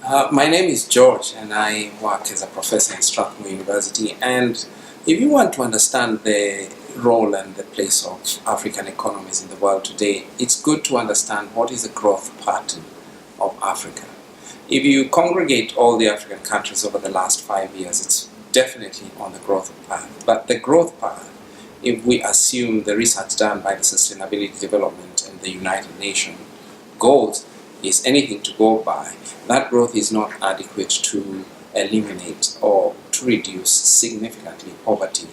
My name is George, and I work as a professor in Strathmore University. And if you want to understand the role and the place of African economies in the world today, it's good to understand what is the growth pattern of Africa. If you congregate all the African countries over the last 5 years, it's definitely on the growth path. But the growth path, if we assume the research done by the Sustainability Development and the United Nations goals is anything to go by, that growth is not adequate to eliminate or to reduce significantly poverty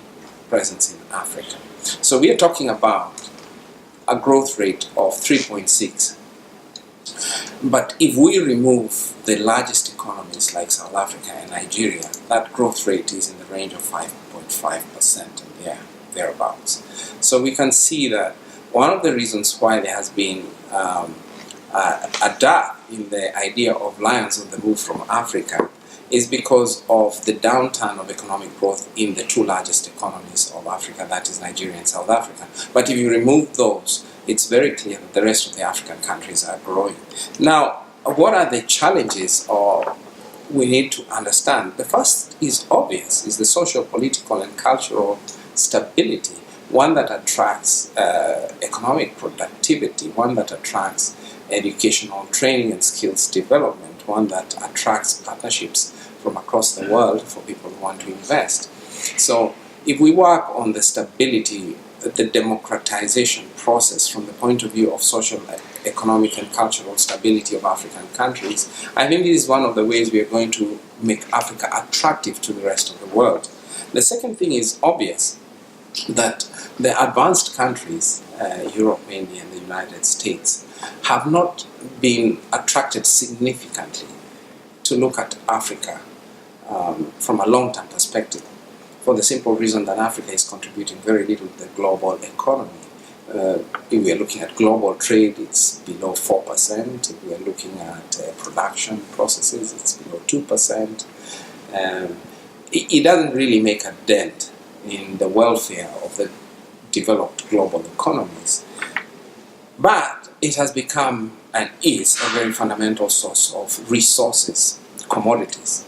presence in Africa. So we are talking about a growth rate of 3.6. But if we remove the largest economies like South Africa and Nigeria, that growth rate is in the range of 5.5% and thereabouts. So we can see that one of the reasons why there has been a dearth in the idea of lions on the move from Africa is because of the downturn of economic growth in the two largest economies of Africa, that is Nigeria and South Africa. But if you remove those, it's very clear that the rest of the African countries are growing. Now, what are the challenges we need to understand? The first is obvious, is the social, political, and cultural stability, one that attracts economic productivity, one that attracts educational training and skills development, one that attracts partnerships from across the world for people who want to invest. So if we work on the stability, the democratization process from the point of view of social, economic, and cultural stability of African countries, I think this is one of the ways we are going to make Africa attractive to the rest of the world. The second thing is obvious, that the advanced countries, Europe mainly and the United States, have not been attracted significantly to look at Africa from a long-term perspective, for the simple reason that Africa is contributing very little to the global economy. If we are looking at global trade, it's below 4%. If we are looking at production processes, it's below 2%. It doesn't really make a dent in the welfare of the developed global economies. But it has become and is a very fundamental source of resources, commodities.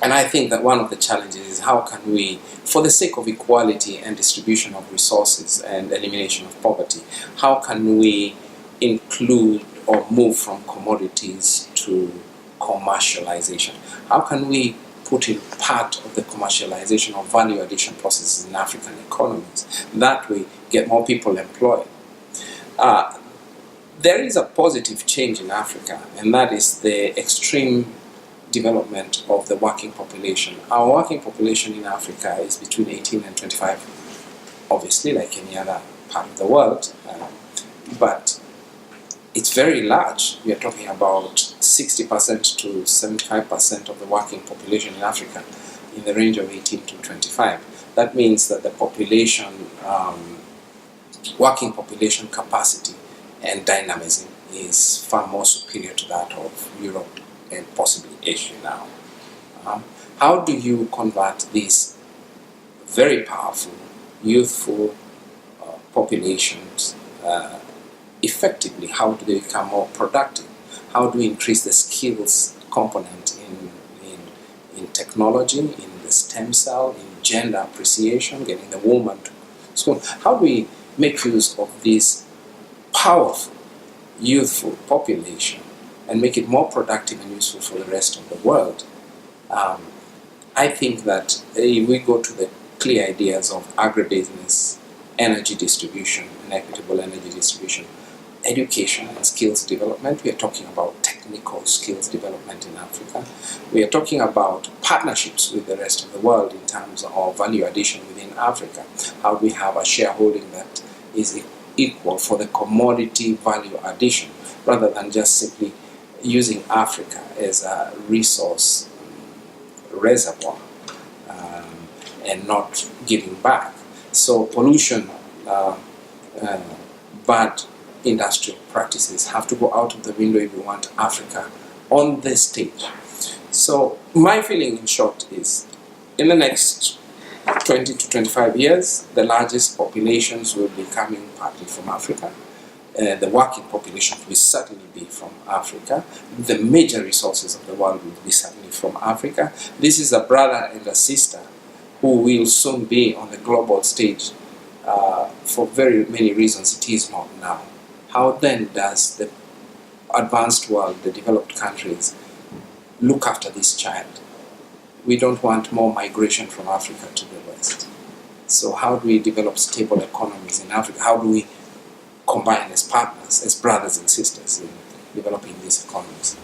And I think that one of the challenges is how can we, for the sake of equality and distribution of resources and elimination of poverty, how can we include or move from commodities to commercialization? How can we put in part of the commercialization of value addition processes in African economies? That way, get more people employed. There is a positive change in Africa, and that is the extreme development of the working population. Our working population in Africa is between 18 and 25, obviously, like any other part of the world, but it's very large. We are talking about 60% to 75% of the working population in Africa in the range of 18 to 25. That means that the population, working population capacity and dynamism is far more superior to that of Europe and possibly Asia now. How do you convert these very powerful, youthful populations effectively? How do they become more productive? How do we increase the skills component in technology, in the stem cell, in gender appreciation, getting the woman to school? How do we make use of this powerful, youthful population and make it more productive and useful for the rest of the world? I think that if we go to the clear ideas of agribusiness, energy distribution, and equitable energy distribution, education and skills development, we are talking about technical skills development in Africa. We are talking about partnerships with the rest of the world in terms of value addition within Africa. How we have a shareholding that is equal for the commodity value addition, rather than just simply using Africa as a resource reservoir and not giving back. So pollution, bad industrial practices have to go out of the window if we want Africa on the stage. So my feeling in short is, in the next 20 to 25 years, the largest populations will be coming partly from Africa. The working population will certainly be from Africa. The major resources of the world will be certainly from Africa. This is a brother and a sister who will soon be on the global stage. For very many reasons, it is not now. How then does the advanced world, the developed countries, look after this child? We don't want more migration from Africa to the West. So how do we develop stable economies in Africa? How do we combine as partners, as brothers and sisters in developing these economies?